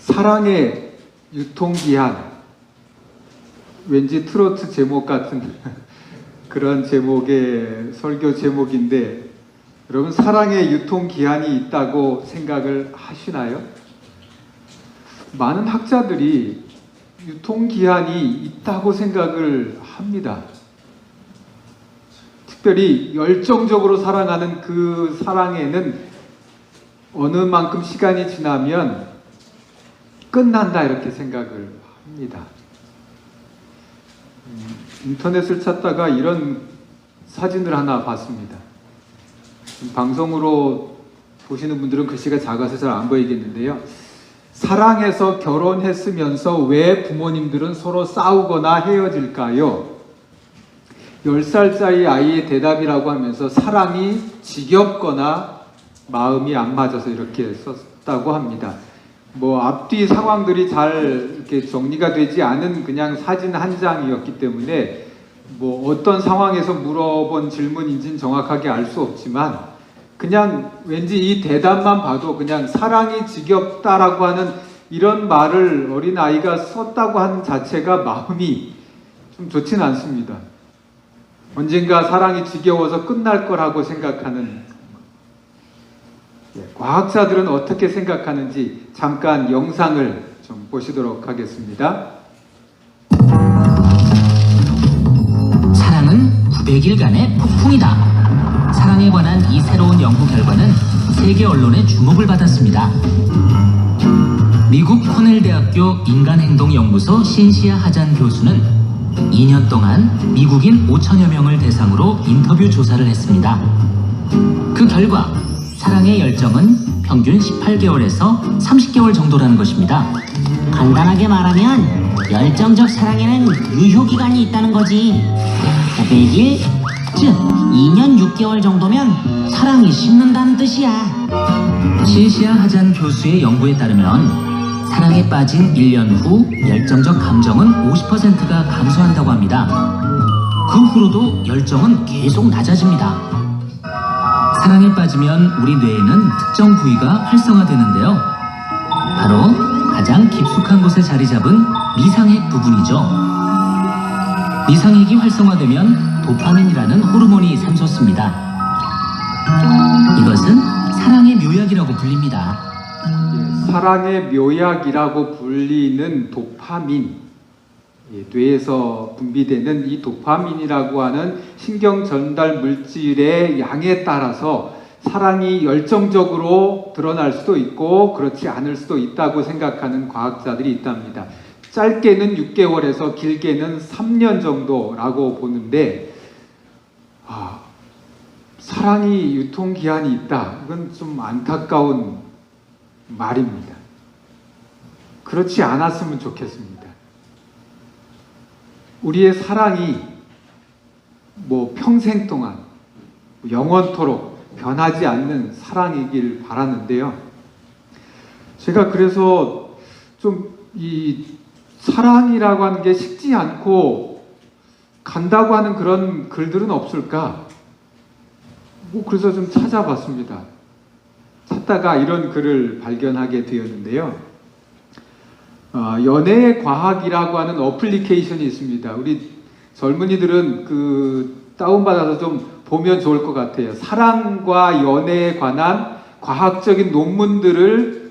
사랑의 유통기한, 왠지 트로트 제목 같은 그런 제목의 설교 제목인데, 여러분 사랑의 유통기한이 있다고 생각을 하시나요? 많은 학자들이 유통기한이 있다고 생각을 합니다. 특별히 열정적으로 사랑하는 그 사랑에는 어느 만큼 시간이 지나면 끝난다, 이렇게 생각을 합니다. 인터넷을 찾다가 이런 사진을 하나 봤습니다. 방송으로 보시는 분들은 글씨가 작아서 잘 안 보이겠는데요. 사랑해서 결혼했으면서 왜 부모님들은 서로 싸우거나 헤어질까요? 10살짜리 아이의 대답이라고 하면서 사랑이 지겹거나 마음이 안 맞아서 이렇게 썼다고 합니다. 앞뒤 상황들이 잘 이렇게 정리가 되지 않은 그냥 사진 한 장이었기 때문에 어떤 상황에서 물어본 질문인지는 정확하게 알 수 없지만, 그냥 왠지 이 대답만 봐도 그냥 사랑이 지겹다라고 하는 이런 말을 어린아이가 썼다고 하는 자체가 마음이 좀 좋지는 않습니다. 언젠가 사랑이 지겨워서 끝날 거라고 생각하는, 과학자들은 어떻게 생각하는지 잠깐 영상을 좀 보시도록 하겠습니다. 사랑은 900일간의 폭풍이다. 사랑에 관한 이 새로운 연구 결과는 세계 언론의 주목을 받았습니다. 미국 코넬대학교 인간행동연구소 신시아 하잔 교수는 2년 동안 미국인 5천여 명을 대상으로 인터뷰 조사를 했습니다. 그 결과 사랑의 열정은 평균 18개월에서 30개월 정도라는 것입니다. 간단하게 말하면 열정적 사랑에는 유효기간이 있다는 거지. 900일, 즉 2년 6개월 정도면 사랑이 식는다는 뜻이야. 신시아 하잔 교수의 연구에 따르면 사랑에 빠진 1년 후 열정적 감정은 50%가 감소한다고 합니다. 그 후로도 열정은 계속 낮아집니다. 사랑에 빠지면 우리 뇌에는 특정 부위가 활성화되는데요. 바로 가장 깊숙한 곳에 자리 잡은 미상핵 부분이죠. 미상핵이 활성화되면 도파민이라는 호르몬이 샘솟습니다. 이것은 사랑의 묘약이라고 불립니다. 사랑의 묘약이라고 불리는 도파민, 뇌에서 분비되는 이 도파민이라고 하는 신경 전달 물질의 양에 따라서 사랑이 열정적으로 드러날 수도 있고 그렇지 않을 수도 있다고 생각하는 과학자들이 있답니다. 짧게는 6개월에서 길게는 3년 정도라고 보는데, 사랑이 유통기한이 있다, 이건 좀 안타까운 말입니다. 그렇지 않았으면 좋겠습니다. 우리의 사랑이 평생 동안 영원토록 변하지 않는 사랑이길 바라는데요. 제가 그래서 좀 이 사랑이라고 하는 게 식지 않고 간다고 하는 그런 글들은 없을까? 그래서 좀 찾아봤습니다. 찾다가 이런 글을 발견하게 되었는데요. 연애의 과학이라고 하는 어플리케이션이 있습니다. 우리 젊은이들은 다운받아서 좀 보면 좋을 것 같아요. 사랑과 연애에 관한 과학적인 논문들을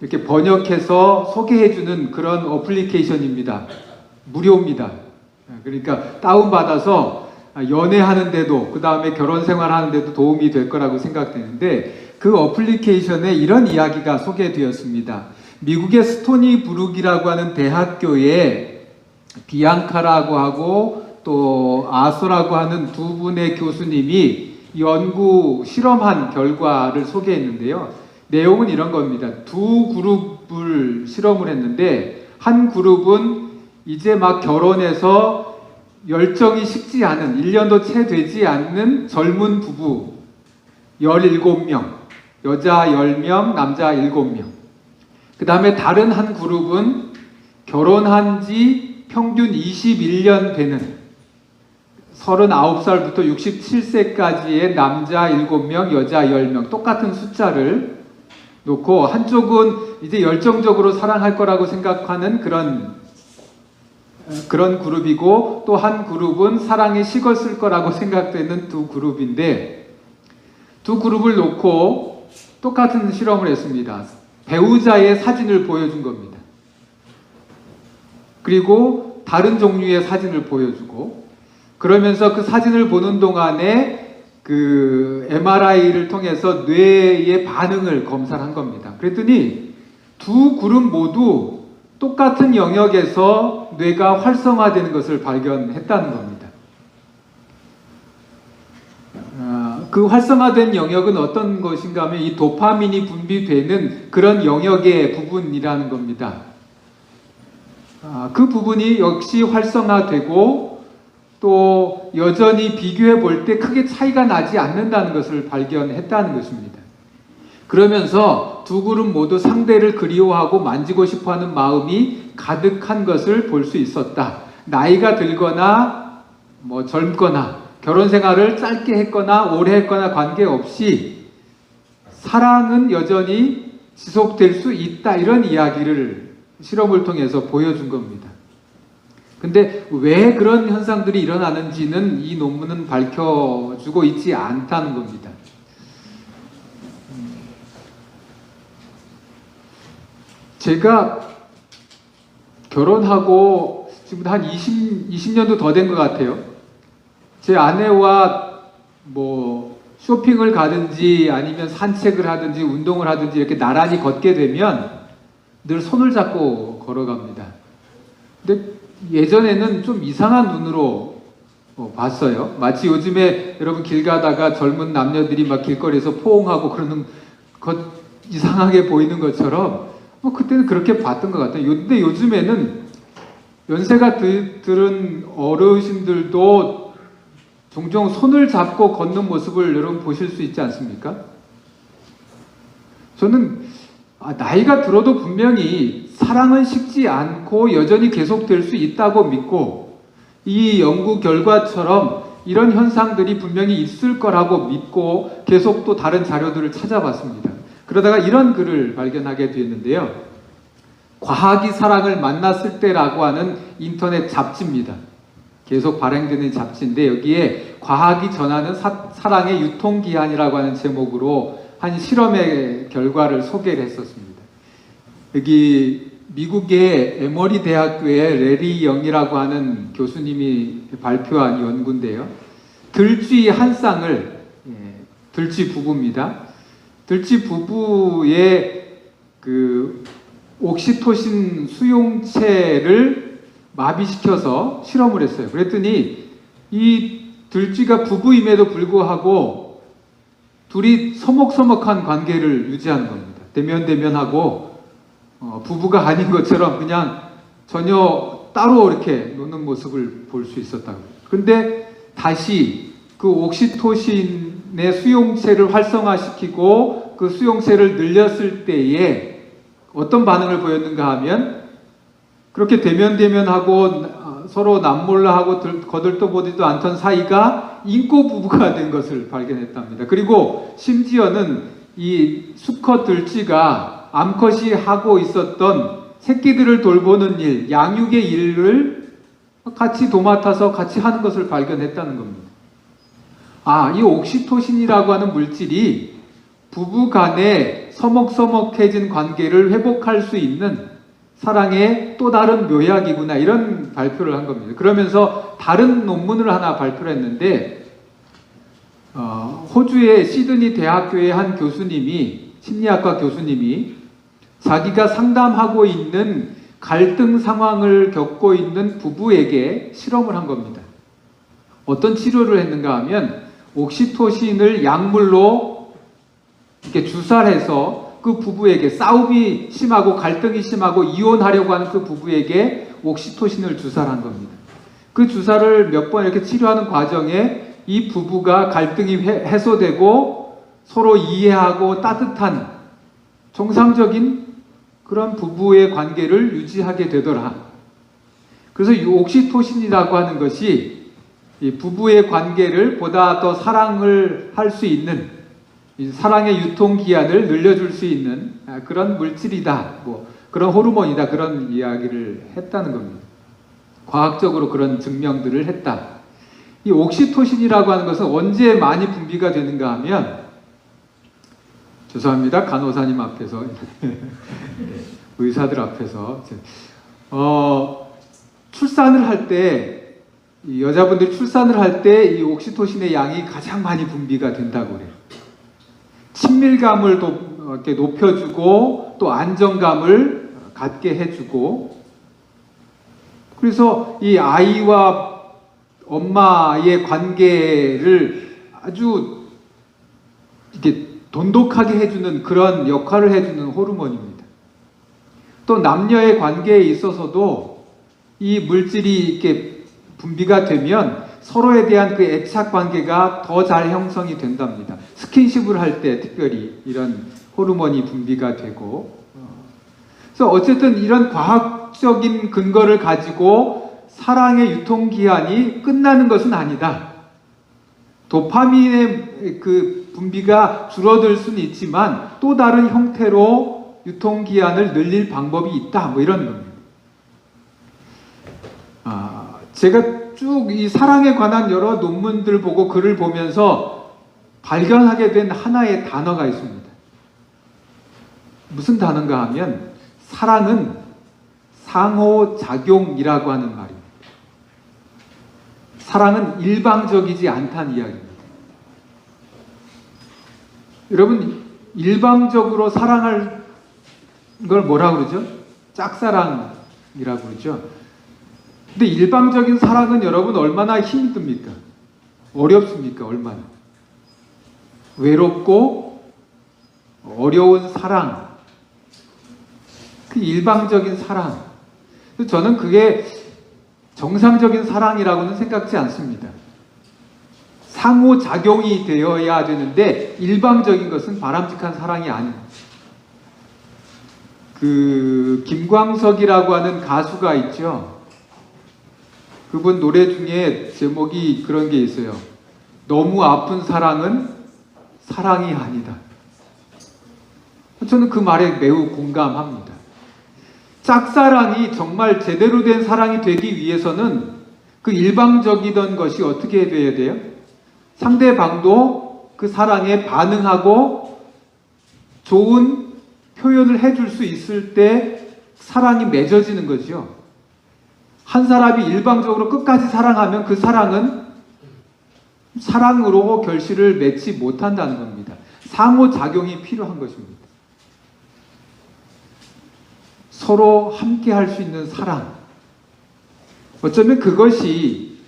이렇게 번역해서 소개해주는 그런 어플리케이션입니다. 무료입니다. 그러니까 다운받아서 연애하는데도, 그 다음에 결혼생활 하는데도 도움이 될 거라고 생각되는데, 그 어플리케이션에 이런 이야기가 소개되었습니다. 미국의 스토니브룩이라고 하는 대학교에 비앙카라고 하고 또 아서라고 하는 두 분의 교수님이 연구 실험한 결과를 소개했는데요. 내용은 이런 겁니다. 두 그룹을 실험을 했는데, 한 그룹은 이제 막 결혼해서 열정이 식지 않은, 1년도 채 되지 않는 젊은 부부 17명, 여자 10명, 남자 7명. 그 다음에 다른 한 그룹은 결혼한 지 평균 21년 되는 39살부터 67세까지의 남자 7명, 여자 10명, 똑같은 숫자를 놓고 한쪽은 이제 열정적으로 사랑할 거라고 생각하는 그런 그룹이고, 또 한 그룹은 사랑이 식었을 거라고 생각되는 두 그룹인데, 두 그룹을 놓고 똑같은 실험을 했습니다. 배우자의 사진을 보여준 겁니다. 그리고 다른 종류의 사진을 보여주고, 그러면서 그 사진을 보는 동안에 그 MRI를 통해서 뇌의 반응을 검사를 한 겁니다. 그랬더니 두 그룹 모두 똑같은 영역에서 뇌가 활성화되는 것을 발견했다는 겁니다. 그 활성화된 영역은 어떤 것인가 하면 이 도파민이 분비되는 그런 영역의 부분이라는 겁니다. 그 부분이 역시 활성화되고 또 여전히 비교해 볼 때 크게 차이가 나지 않는다는 것을 발견했다는 것입니다. 그러면서 두 그룹 모두 상대를 그리워하고 만지고 싶어하는 마음이 가득한 것을 볼 수 있었다. 나이가 들거나 뭐 젊거나 결혼 생활을 짧게 했거나 오래 했거나 관계없이 사랑은 여전히 지속될 수 있다. 이런 이야기를 실험을 통해서 보여준 겁니다. 근데 왜 그런 현상들이 일어나는지는 이 논문은 밝혀주고 있지 않다는 겁니다. 제가 결혼하고 지금 한 20년도 더 된 것 같아요. 제 아내와 뭐 쇼핑을 가든지 아니면 산책을 하든지 운동을 하든지 이렇게 나란히 걷게 되면 늘 손을 잡고 걸어갑니다. 근데 예전에는 좀 이상한 눈으로 봤어요. 마치 요즘에 여러분 길 가다가 젊은 남녀들이 막 길거리에서 포옹하고 그러는 것 이상하게 보이는 것처럼 그때는 그렇게 봤던 것 같아요. 근데 요즘에는 연세가 들은 어르신들도 종종 손을 잡고 걷는 모습을 여러분 보실 수 있지 않습니까? 저는 나이가 들어도 분명히 사랑은 식지 않고 여전히 계속될 수 있다고 믿고, 이 연구 결과처럼 이런 현상들이 분명히 있을 거라고 믿고 계속 또 다른 자료들을 찾아봤습니다. 그러다가 이런 글을 발견하게 되었는데요. 과학이 사랑을 만났을 때라고 하는 인터넷 잡지입니다. 계속 발행되는 잡지인데 여기에 과학이 전하는 사랑의 유통기한이라고 하는 제목으로 한 실험의 결과를 소개를 했었습니다. 여기 미국의 에머리 대학교의 레리 영이라고 하는 교수님이 발표한 연구인데요. 들쥐 한 쌍을, 들쥐 부부입니다. 들쥐 부부의 그 옥시토신 수용체를 마비시켜서 실험을 했어요. 그랬더니 이 들쥐가 부부임에도 불구하고 둘이 서먹서먹한 관계를 유지하는 겁니다. 대면대면하고 부부가 아닌 것처럼 그냥 전혀 따로 이렇게 노는 모습을 볼 수 있었다고. 근데 다시 그 옥시토신의 수용체를 활성화시키고 그 수용체를 늘렸을 때에 어떤 반응을 보였는가 하면 그렇게 대면대면하고 서로 남몰라하고 거들떠보지도 않던 사이가 인꼬 부부가 된 것을 발견했답니다. 그리고 심지어는 이 수컷 들쥐가 암컷이 하고 있었던 새끼들을 돌보는 일, 양육의 일을 같이 도맡아서 같이 하는 것을 발견했다는 겁니다. 이 옥시토신이라고 하는 물질이 부부 간의 서먹서먹해진 관계를 회복할 수 있는 사랑의 또 다른 묘약이구나, 이런 발표를 한 겁니다. 그러면서 다른 논문을 하나 발표를 했는데 호주의 시드니 대학교의 한 교수님이, 심리학과 교수님이 자기가 상담하고 있는 갈등 상황을 겪고 있는 부부에게 실험을 한 겁니다. 어떤 치료를 했는가 하면 옥시토신을 약물로 이렇게 주사를 해서 그 부부에게, 싸움이 심하고 갈등이 심하고 이혼하려고 하는 그 부부에게 옥시토신을 주사를 한 겁니다. 그 주사를 몇 번 이렇게 치료하는 과정에 이 부부가 갈등이 해소되고 서로 이해하고 따뜻한 정상적인 그런 부부의 관계를 유지하게 되더라. 그래서 이 옥시토신이라고 하는 것이 이 부부의 관계를 보다 더 사랑을 할 수 있는 이 사랑의 유통기한을 늘려줄 수 있는 그런 물질이다, 뭐 그런 호르몬이다, 그런 이야기를 했다는 겁니다. 과학적으로 그런 증명들을 했다. 이 옥시토신이라고 하는 것은 언제 많이 분비가 되는가 하면, 죄송합니다, 간호사님 앞에서 의사들 앞에서 출산을 할 때, 이 여자분들이 출산을 할 때 이 옥시토신의 양이 가장 많이 분비가 된다고 그래요. 친밀감을 이렇게 높여주고 또 안정감을 갖게 해주고, 그래서 이 아이와 엄마의 관계를 아주 이렇게 돈독하게 해주는 그런 역할을 해주는 호르몬입니다. 또 남녀의 관계에 있어서도 이 물질이 이렇게 분비가 되면 서로에 대한 그 애착 관계가 더 잘 형성이 된답니다. 스킨십을 할 때 특별히 이런 호르몬이 분비가 되고, 그래서 어쨌든 이런 과학적인 근거를 가지고 사랑의 유통기한이 끝나는 것은 아니다. 도파민의 그 분비가 줄어들 수는 있지만 또 다른 형태로 유통기한을 늘릴 방법이 있다, 뭐 이런 겁니다. 제가 쭉 이 사랑에 관한 여러 논문들 보고 글을 보면서 발견하게 된 하나의 단어가 있습니다. 무슨 단어인가 하면, 사랑은 상호작용이라고 하는 말입니다. 사랑은 일방적이지 않다는 이야기입니다. 여러분, 일방적으로 사랑할 걸 뭐라고 그러죠? 짝사랑이라고 그러죠. 근데 일방적인 사랑은 여러분 얼마나 힘듭니까? 어렵습니까? 얼마나? 외롭고 어려운 사랑, 그 일방적인 사랑, 저는 그게 정상적인 사랑이라고는 생각지 않습니다. 상호작용이 되어야 되는데 일방적인 것은 바람직한 사랑이 아닙니다. 그 김광석이라고 하는 가수가 있죠. 그분 노래 중에 제목이 그런 게 있어요. 너무 아픈 사랑은 사랑이 아니다. 저는 그 말에 매우 공감합니다. 짝사랑이 정말 제대로 된 사랑이 되기 위해서는 그 일방적이던 것이 어떻게 돼야 돼요? 상대방도 그 사랑에 반응하고 좋은 표현을 해줄 수 있을 때 사랑이 맺어지는 거죠. 한 사람이 일방적으로 끝까지 사랑하면 그 사랑은 사랑으로 결실을 맺지 못한다는 겁니다. 상호작용이 필요한 것입니다. 서로 함께 할 수 있는 사랑. 어쩌면 그것이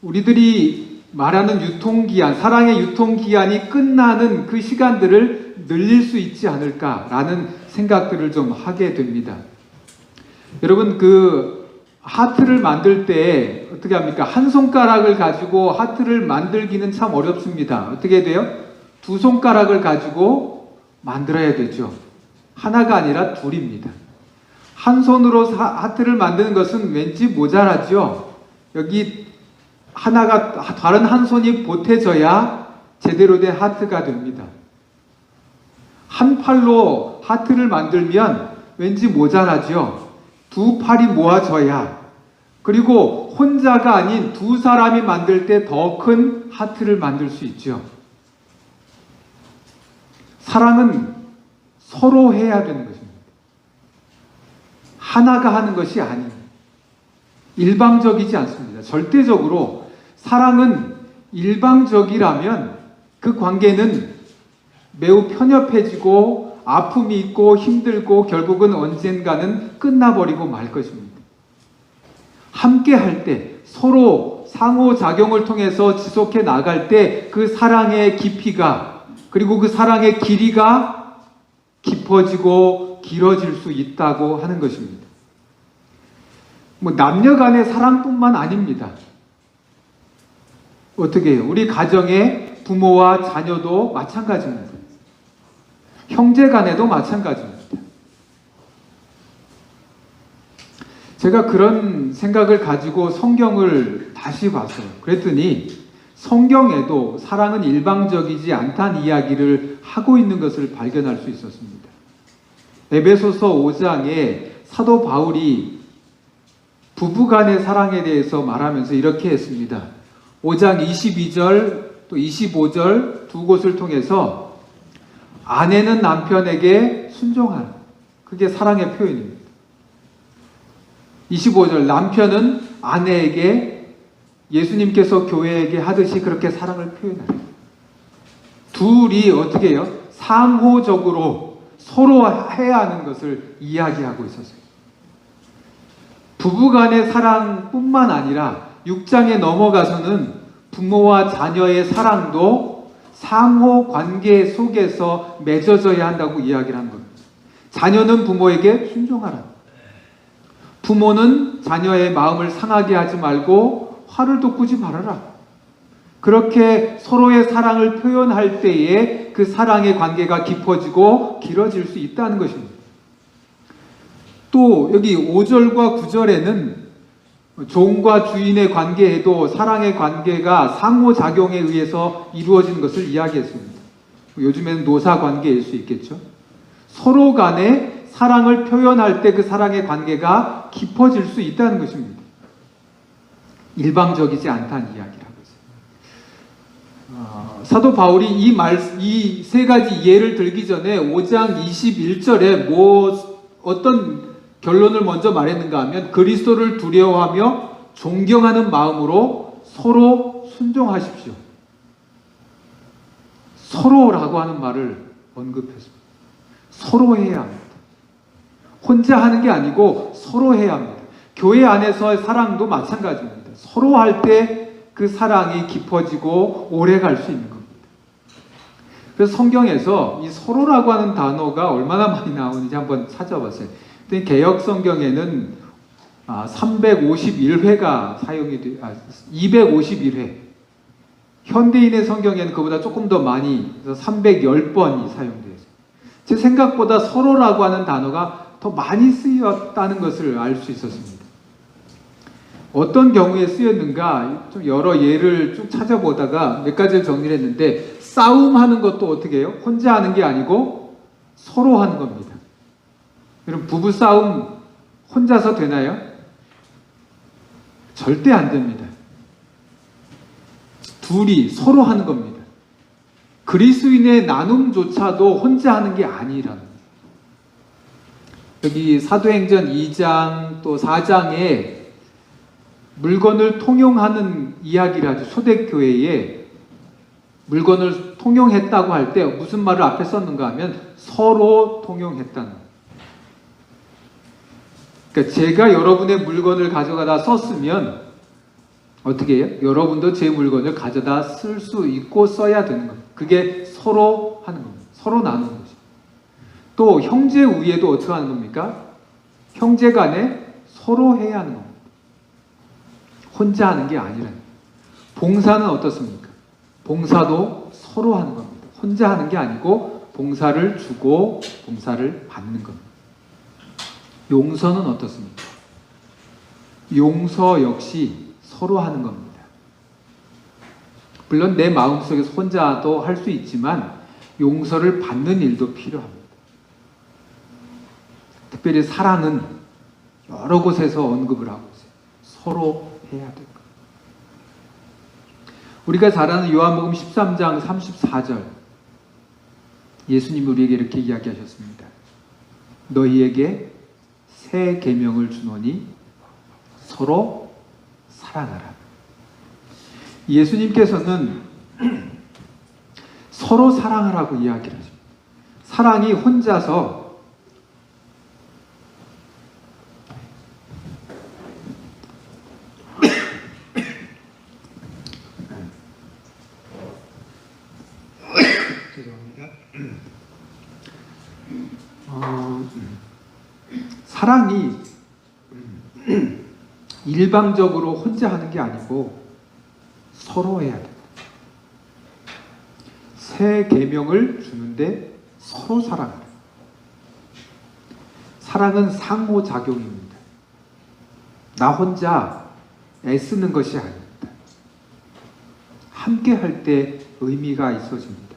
우리들이 말하는 유통기한, 사랑의 유통기한이 끝나는 그 시간들을 늘릴 수 있지 않을까라는 생각들을 좀 하게 됩니다. 여러분, 그 하트를 만들 때 어떻게 합니까? 한 손가락을 가지고 하트를 만들기는 참 어렵습니다. 어떻게 돼요? 두 손가락을 가지고 만들어야 되죠. 하나가 아니라 둘입니다. 한 손으로 하트를 만드는 것은 왠지 모자라죠. 여기 하나가, 다른 한 손이 보태져야 제대로 된 하트가 됩니다. 한 팔로 하트를 만들면 왠지 모자라죠. 두 팔이 모아져야, 그리고 혼자가 아닌 두 사람이 만들 때 더 큰 하트를 만들 수 있죠. 사랑은 서로 해야 되는 것입니다. 하나가 하는 것이 아닙니다. 일방적이지 않습니다. 절대적으로 사랑은 일방적이라면 그 관계는 매우 편협해지고 아픔이 있고 힘들고 결국은 언젠가는 끝나버리고 말 것입니다. 함께 할 때, 서로 상호작용을 통해서 지속해 나갈 때 그 사랑의 깊이가, 그리고 그 사랑의 길이가 깊어지고 길어질 수 있다고 하는 것입니다. 뭐 남녀 간의 사랑뿐만 아닙니다. 어떻게 해요? 우리 가정의 부모와 자녀도 마찬가지입니다. 형제 간에도 마찬가지입니다. 제가 그런 생각을 가지고 성경을 다시 봤어요. 그랬더니 성경에도 사랑은 일방적이지 않다는 이야기를 하고 있는 것을 발견할 수 있었습니다. 에베소서 5장에 사도 바울이 부부간의 사랑에 대해서 말하면서 이렇게 했습니다. 5장 22절 또 25절 두 곳을 통해서 아내는 남편에게 순종하라. 그게 사랑의 표현입니다. 25절 남편은 아내에게 예수님께서 교회에게 하듯이 그렇게 사랑을 표현하라. 둘이 어떻게 해요? 상호적으로 서로 해야 하는 것을 이야기하고 있었어요. 부부간의 사랑뿐만 아니라 6장에 넘어가서는 부모와 자녀의 사랑도 상호 관계 속에서 맺어져야 한다고 이야기를 한 겁니다. 자녀는 부모에게 순종하라. 부모는 자녀의 마음을 상하게 하지 말고 화를 돋구지 말아라. 그렇게 서로의 사랑을 표현할 때에 그 사랑의 관계가 깊어지고 길어질 수 있다는 것입니다. 또 여기 5절과 9절에는 종과 주인의 관계에도 사랑의 관계가 상호작용에 의해서 이루어지는 것을 이야기했습니다. 요즘에는 노사관계일 수 있겠죠. 서로 간에 사랑을 표현할 때 그 사랑의 관계가 깊어질 수 있다는 것입니다. 일방적이지 않다는 이야기를 하고 있어요. 사도 바울이 이 세 가지 예를 들기 전에 5장 21절에 어떤 결론을 먼저 말했는가 하면 그리스도를 두려워하며 존경하는 마음으로 서로 순종하십시오. 서로라고 하는 말을 언급했습니다. 서로 해야 합니다. 혼자 하는 게 아니고 서로 해야 합니다. 교회 안에서의 사랑도 마찬가지입니다. 서로 할 때 그 사랑이 깊어지고 오래 갈 수 있는 겁니다. 그래서 성경에서 이 서로라고 하는 단어가 얼마나 많이 나오는지 한번 찾아봤어요. 개역 성경에는 351회가 사용이 돼, 251회. 현대인의 성경에는 그보다 조금 더 많이, 310번이 사용되어 있어요. 제 생각보다 서로라고 하는 단어가 더 많이 쓰였다는 것을 알 수 있었습니다. 어떤 경우에 쓰였는가 좀 여러 예를 쭉 찾아보다가 몇 가지를 정리를 했는데, 싸움하는 것도 어떻게 해요? 혼자 하는 게 아니고 서로 하는 겁니다. 여러분, 부부 싸움 혼자서 되나요? 절대 안 됩니다. 둘이 서로 하는 겁니다. 그리스도인의 나눔조차도 혼자 하는 게 아니라는 거예요. 여기 사도행전 2장 또 4장에 물건을 통용하는 이야기를 하죠. 초대교회에 물건을 통용했다고 할 때 무슨 말을 앞에 썼는가 하면 서로 통용했다는 거예요. 그러니까 제가 여러분의 물건을 가져가다 썼으면 어떻게 해요? 여러분도 제 물건을 가져다 쓸 수 있고 써야 되는 겁니다. 그게 서로 하는 겁니다. 서로 나누는 거죠. 또 형제 우애도 어떻게 하는 겁니까? 형제 간에 서로 해야 하는 겁니다. 혼자 하는 게 아니라는 거예요. 봉사는 어떻습니까? 봉사도 서로 하는 겁니다. 혼자 하는 게 아니고 봉사를 주고 봉사를 받는 겁니다. 용서는 어떻습니까? 용서 역시 서로 하는 겁니다. 물론 내 마음속에서 혼자도 할 수 있지만 용서를 받는 일도 필요합니다. 특별히 사랑은 여러 곳에서 언급을 하고 있어요. 서로 해야 될 것. 우리가 잘 아는 요한복음 13장 34절, 예수님이 우리에게 이렇게 이야기하셨습니다. 너희에게 새 계명을 주노니 서로 사랑하라. 예수님께서는 서로 사랑하라고 이야기를 하십니다. 사랑이 혼자서 사랑이 일방적으로 혼자 하는 게 아니고 서로 해야 됩니다. 새 계명을 주는데 서로 사랑하라. 사랑은 상호작용입니다. 나 혼자 애쓰는 것이 아닙니다. 함께 할 때 의미가 있어집니다.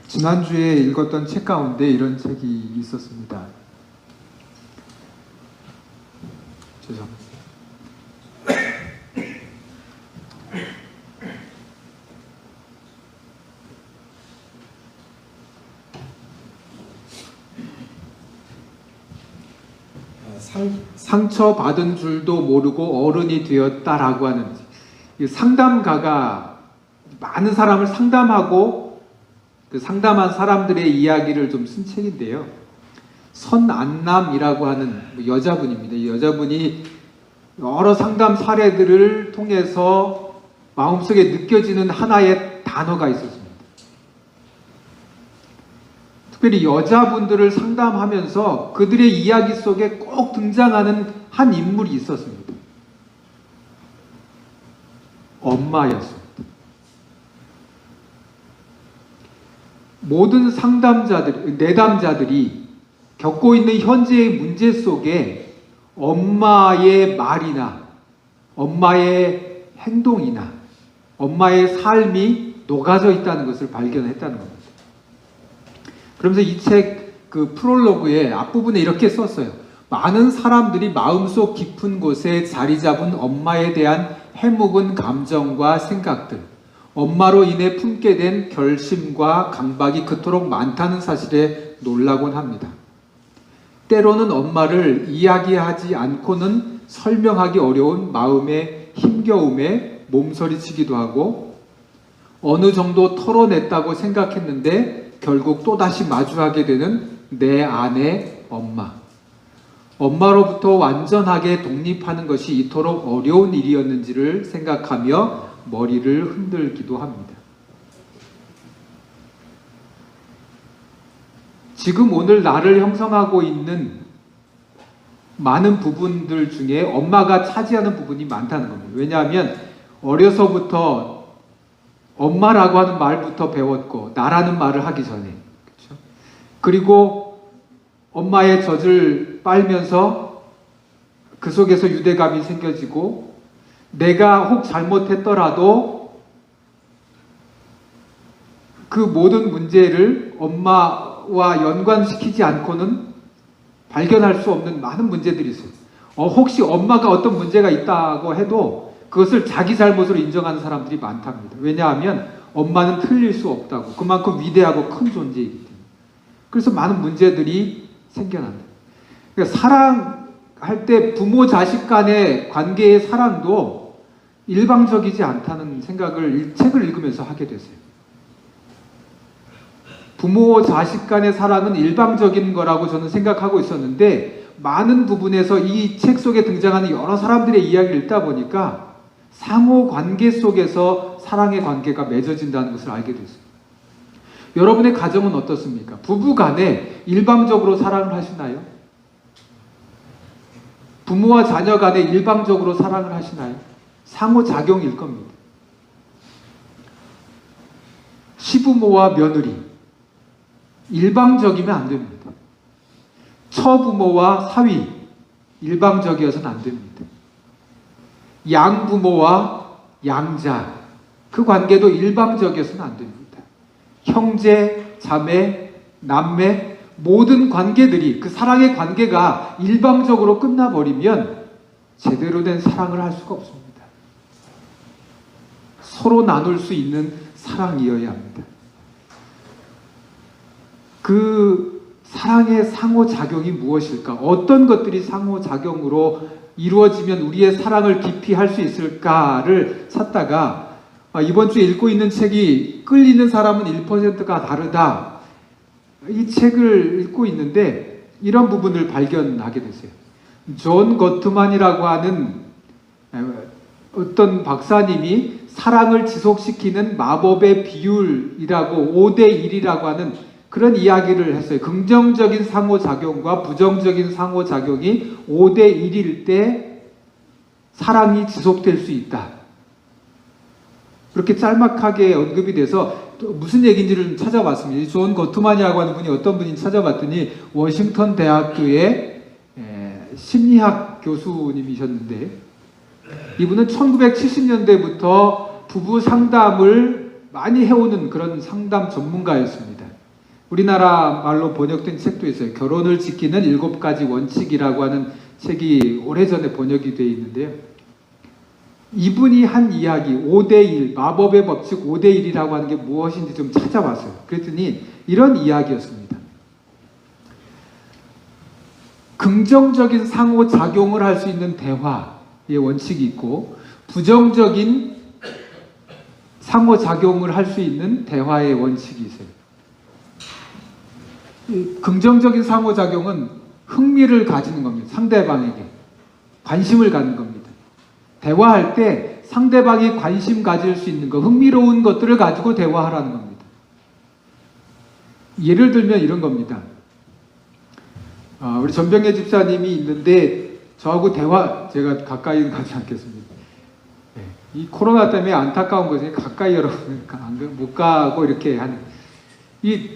지난주에 읽었던 책 가운데 이런 책이 있었습니다. 죄송합니다. 상처받은 줄도 모르고 어른이 되었다라고 하는 이 상담가가 많은 사람을 상담하고 그 상담한 사람들의 이야기를 좀 쓴 책인데요. 선안남이라고 하는 여자분입니다. 이 여자분이 여러 상담 사례들을 통해서 마음속에 느껴지는 하나의 단어가 있었습니다. 특별히 여자분들을 상담하면서 그들의 이야기 속에 꼭 등장하는 한 인물이 있었습니다. 엄마였습니다. 모든 내담자들이 겪고 있는 현재의 문제 속에 엄마의 말이나 엄마의 행동이나 엄마의 삶이 녹아져 있다는 것을 발견했다는 겁니다. 그러면서 이 책 그 프롤로그의 앞부분에 이렇게 썼어요. 많은 사람들이 마음속 깊은 곳에 자리 잡은 엄마에 대한 해묵은 감정과 생각들, 엄마로 인해 품게 된 결심과 강박이 그토록 많다는 사실에 놀라곤 합니다. 때로는 엄마를 이야기하지 않고는 설명하기 어려운 마음의 힘겨움에 몸서리치기도 하고 어느 정도 털어냈다고 생각했는데 결국 또다시 마주하게 되는 내 아내 엄마. 엄마로부터 완전하게 독립하는 것이 이토록 어려운 일이었는지를 생각하며 머리를 흔들기도 합니다. 지금 오늘 나를 형성하고 있는 많은 부분들 중에 엄마가 차지하는 부분이 많다는 겁니다. 왜냐하면 어려서부터 엄마라고 하는 말부터 배웠고 나라는 말을 하기 전에 그렇죠? 그리고 엄마의 젖을 빨면서 그 속에서 유대감이 생겨지고 내가 혹 잘못했더라도 그 모든 문제를 엄마와 연관시키지 않고는 발견할 수 없는 많은 문제들이 있어요. 혹시 엄마가 어떤 문제가 있다고 해도 그것을 자기 잘못으로 인정하는 사람들이 많답니다. 왜냐하면 엄마는 틀릴 수 없다고. 그만큼 위대하고 큰 존재이기 때문에. 그래서 많은 문제들이 생겨난다. 그러니까 사랑할 때 부모 자식 간의 관계의 사랑도 일방적이지 않다는 생각을 책을 읽으면서 하게 됐어요. 부모 자식 간의 사랑은 일방적인 거라고 저는 생각하고 있었는데 많은 부분에서 이 책 속에 등장하는 여러 사람들의 이야기를 읽다 보니까 상호 관계 속에서 사랑의 관계가 맺어진다는 것을 알게 됐어요. 여러분의 가정은 어떻습니까? 부부 간에 일방적으로 사랑을 하시나요? 부모와 자녀 간에 일방적으로 사랑을 하시나요? 상호작용일 겁니다. 시부모와 며느리 일방적이면 안 됩니다. 처부모와 사위 일방적이어서는 안 됩니다. 양부모와 양자 그 관계도 일방적이어서는 안 됩니다. 형제, 자매, 남매 모든 관계들이 그 사랑의 관계가 일방적으로 끝나버리면 제대로 된 사랑을 할 수가 없습니다. 서로 나눌 수 있는 사랑이어야 합니다. 그 사랑의 상호작용이 무엇일까? 어떤 것들이 상호작용으로 이루어지면 우리의 사랑을 깊이 할 수 있을까를 찾다가 이번 주에 읽고 있는 책이 끌리는 사람은 1%가 다르다. 이 책을 읽고 있는데 이런 부분을 발견하게 됐어요. 존 거트만이라고 하는 어떤 박사님이 사랑을 지속시키는 마법의 비율이라고 5대1이라고 하는 그런 이야기를 했어요. 긍정적인 상호작용과 부정적인 상호작용이 5대1일 때 사랑이 지속될 수 있다. 그렇게 짤막하게 언급이 돼서 무슨 얘기인지를 좀 찾아봤습니다. 존 거트만이라고 하는 분이 어떤 분인지 찾아봤더니 워싱턴 대학교의 심리학 교수님이셨는데 이분은 1970년대부터 부부 상담을 많이 해오는 그런 상담 전문가였습니다. 우리나라 말로 번역된 책도 있어요. 결혼을 지키는 7가지 원칙이라고 하는 책이 오래전에 번역이 되어 있는데요. 이분이 한 이야기 5대1, 마법의 법칙 5대1이라고 하는 게 무엇인지 좀 찾아봤어요. 그랬더니 이런 이야기였습니다. 긍정적인 상호작용을 할 수 있는 대화의 원칙이 있고, 부정적인 상호작용을 할 수 있는 대화의 원칙이 있어요. 이 긍정적인 상호작용은 흥미를 가지는 겁니다. 상대방에게 관심을 갖는 겁니다. 대화할 때 상대방이 관심 가질 수 있는 것, 흥미로운 것들을 가지고 대화하라는 겁니다. 예를 들면 이런 겁니다. 우리 전병애 집사님이 있는데 저하고 제가 가까이는 가지 않겠습니다. 네, 이 코로나 때문에 안타까운 것이 가까이 여러분 못 가고 이렇게 하는, 이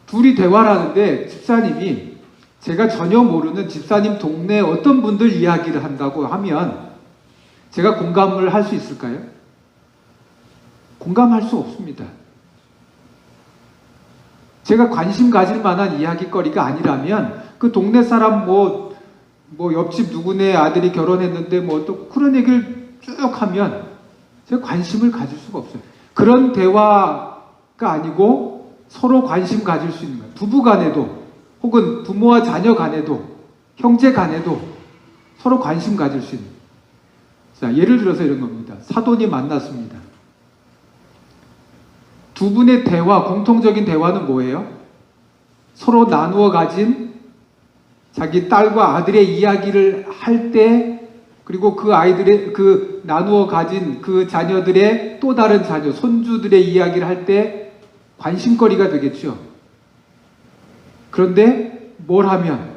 둘이 대화를 하는데 집사님이 제가 전혀 모르는 집사님 동네 어떤 분들 이야기를 한다고 하면 제가 공감을 할 수 있을까요? 공감할 수 없습니다. 제가 관심 가질 만한 이야기거리가 아니라면 그 동네 사람 뭐 옆집 누구네 아들이 결혼했는데 뭐 또 그런 얘기를 쭉 하면 제가 관심을 가질 수가 없어요. 그런 대화가 아니고 서로 관심 가질 수 있는 거예요. 부부 간에도 혹은 부모와 자녀 간에도 형제 간에도 서로 관심 가질 수 있는. 자, 예를 들어서 이런 겁니다. 사돈이 만났습니다. 두 분의 대화, 공통적인 대화는 뭐예요? 서로 나누어 가진 자기 딸과 아들의 이야기를 할 때, 그리고 그 아이들의 그 나누어 가진 그 자녀들의 또 다른 자녀, 손주들의 이야기를 할 때 관심거리가 되겠죠. 그런데 뭘 하면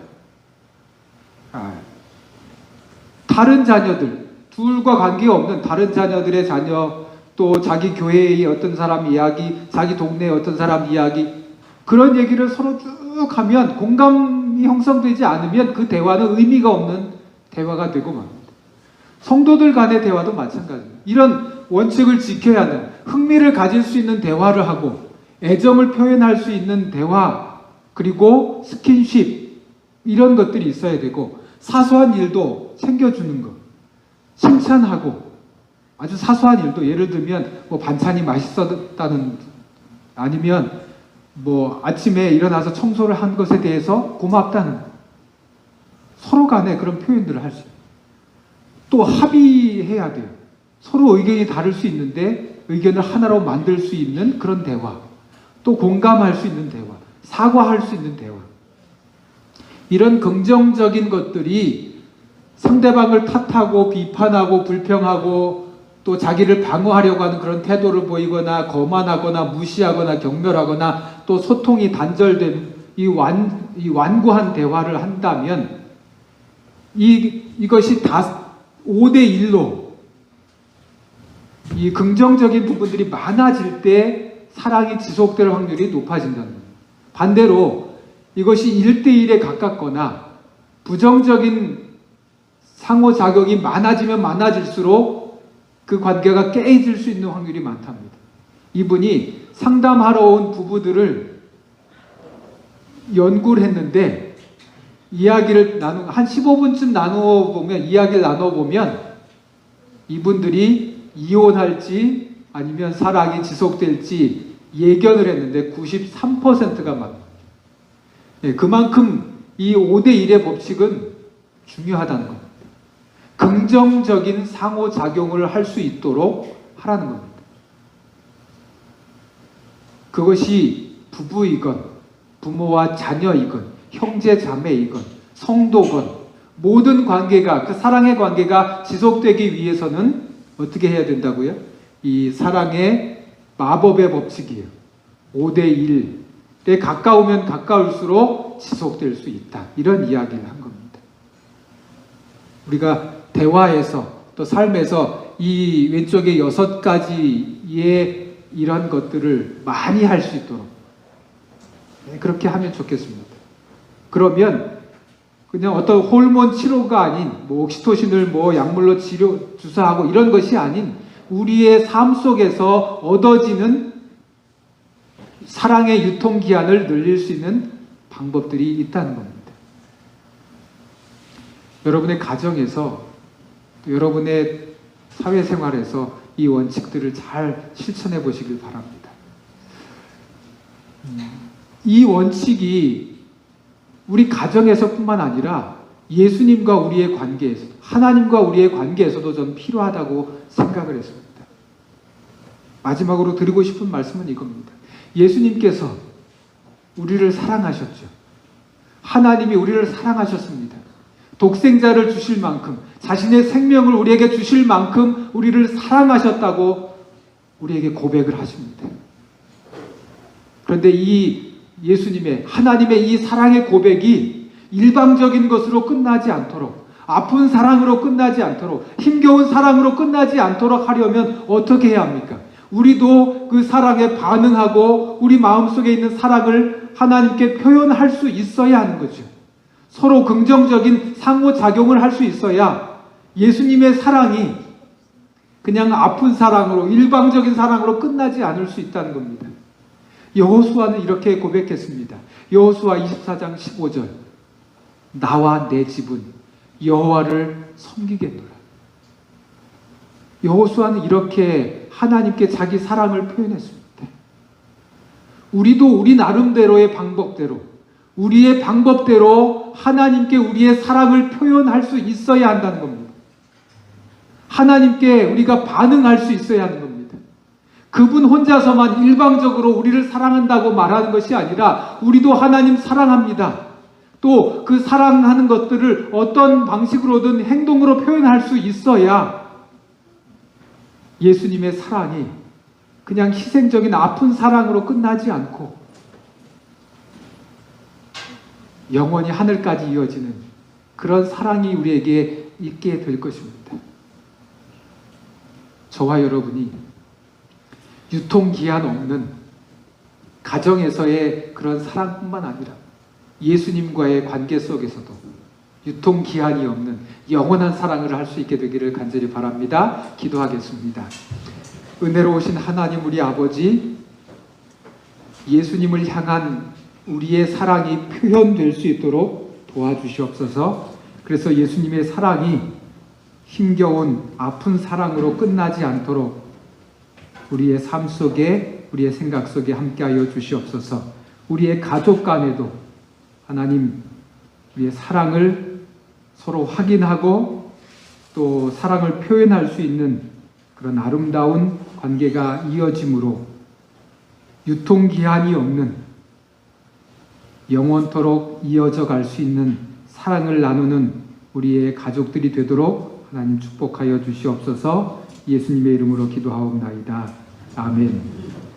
다른 자녀들, 둘과 관계없는 다른 자녀들의 자녀, 또 자기 교회의 어떤 사람 이야기, 자기 동네의 어떤 사람 이야기, 그런 얘기를 서로 쭉 하면 공감이 형성되지 않으면 그 대화는 의미가 없는 대화가 되고 맙니다. 성도들 간의 대화도 마찬가지입니다. 이런 원칙을 지켜야 하는, 흥미를 가질 수 있는 대화를 하고 애정을 표현할 수 있는 대화, 그리고 스킨십, 이런 것들이 있어야 되고, 사소한 일도 챙겨주는 것, 칭찬하고, 아주 사소한 일도, 예를 들면 뭐 반찬이 맛있었다는, 아니면 뭐 아침에 일어나서 청소를 한 것에 대해서 고맙다는, 서로 간에 그런 표현들을 할 수 있어요. 또 합의해야 돼요. 서로 의견이 다를 수 있는데 의견을 하나로 만들 수 있는 그런 대화, 또 공감할 수 있는 대화, 사과할 수 있는 대화, 이런 긍정적인 것들이 상대방을 탓하고 비판하고 불평하고 또 자기를 방어하려고 하는 그런 태도를 보이거나 거만하거나 무시하거나 경멸하거나 또 소통이 단절된 이 완고한 대화를 한다면 이것이 다 5대1로 이 긍정적인 부분들이 많아질 때 사랑이 지속될 확률이 높아진다는 겁니다. 반대로 이것이 1대1에 가깝거나 부정적인 상호작용이 많아지면 많아질수록 그 관계가 깨질 수 있는 확률이 많답니다. 이분이 상담하러 온 부부들을 연구를 했는데, 이야기를 한 15분쯤 이야기를 나누어 보면 이분들이 이혼할지 아니면 사랑이 지속될지 예견을 했는데 93%가 맞습니다. 그만큼 이 5대1의 법칙은 중요하다는 겁니다. 긍정적인 상호작용을 할 수 있도록 하라는 겁니다. 그것이 부부이건 부모와 자녀이건 형제 자매이건 성도건 모든 관계가, 그 사랑의 관계가 지속되기 위해서는 어떻게 해야 된다고요? 이 사랑의 마법의 법칙이에요. 5대1에 가까우면 가까울수록 지속될 수 있다. 이런 이야기를 한 겁니다. 우리가 대화에서 또 삶에서 이 왼쪽에 6가지의 이런 것들을 많이 할 수 있도록 그렇게 하면 좋겠습니다. 그러면 그냥 어떤 호르몬 치료가 아닌 뭐 옥시토신을 뭐 약물로 주사하고 이런 것이 아닌 우리의 삶 속에서 얻어지는 사랑의 유통기한을 늘릴 수 있는 방법들이 있다는 겁니다. 여러분의 가정에서 또 여러분의 사회생활에서 이 원칙들을 잘 실천해 보시길 바랍니다. 이 원칙이 우리 가정에서뿐만 아니라 예수님과 우리의 관계에서, 하나님과 우리의 관계에서도 좀 필요하다고 생각을 했습니다. 마지막으로 드리고 싶은 말씀은 이겁니다. 예수님께서 우리를 사랑하셨죠. 하나님이 우리를 사랑하셨습니다. 독생자를 주실 만큼, 자신의 생명을 우리에게 주실 만큼 우리를 사랑하셨다고 우리에게 고백을 하십니다. 그런데 이 예수님의, 하나님의 이 사랑의 고백이 일방적인 것으로 끝나지 않도록, 아픈 사랑으로 끝나지 않도록, 힘겨운 사랑으로 끝나지 않도록 하려면 어떻게 해야 합니까? 우리도 그 사랑에 반응하고 우리 마음속에 있는 사랑을 하나님께 표현할 수 있어야 하는 거죠. 서로 긍정적인 상호작용을 할 수 있어야 예수님의 사랑이 그냥 아픈 사랑으로, 일방적인 사랑으로 끝나지 않을 수 있다는 겁니다. 여호수아는 이렇게 고백했습니다. 여호수아 24장 15절, 나와 내 집은 여호와를 섬기겠노라. 여호수아는 이렇게 하나님께 자기 사랑을 표현했습니다. 우리도 우리 나름대로의 방법대로, 우리의 방법대로 하나님께 우리의 사랑을 표현할 수 있어야 한다는 겁니다. 하나님께 우리가 반응할 수 있어야 하는 겁니다. 그분 혼자서만 일방적으로 우리를 사랑한다고 말하는 것이 아니라 우리도 하나님 사랑합니다. 또 그 사랑하는 것들을 어떤 방식으로든 행동으로 표현할 수 있어야 예수님의 사랑이 그냥 희생적인 아픈 사랑으로 끝나지 않고 영원히 하늘까지 이어지는 그런 사랑이 우리에게 있게 될 것입니다. 저와 여러분이 유통기한 없는 가정에서의 그런 사랑뿐만 아니라 예수님과의 관계 속에서도 유통기한이 없는 영원한 사랑을 할 수 있게 되기를 간절히 바랍니다. 기도하겠습니다. 은혜로우신 하나님 우리 아버지, 예수님을 향한 우리의 사랑이 표현될 수 있도록 도와주시옵소서. 그래서 예수님의 사랑이 힘겨운 아픈 사랑으로 끝나지 않도록 우리의 삶 속에, 우리의 생각 속에 함께하여 주시옵소서. 우리의 가족 간에도 하나님, 우리의 사랑을 서로 확인하고 또 사랑을 표현할 수 있는 그런 아름다운 관계가 이어짐으로 유통기한이 없는 영원토록 이어져 갈 수 있는 사랑을 나누는 우리의 가족들이 되도록 하나님 축복하여 주시옵소서. 예수님의 이름으로 기도하옵나이다. 아멘.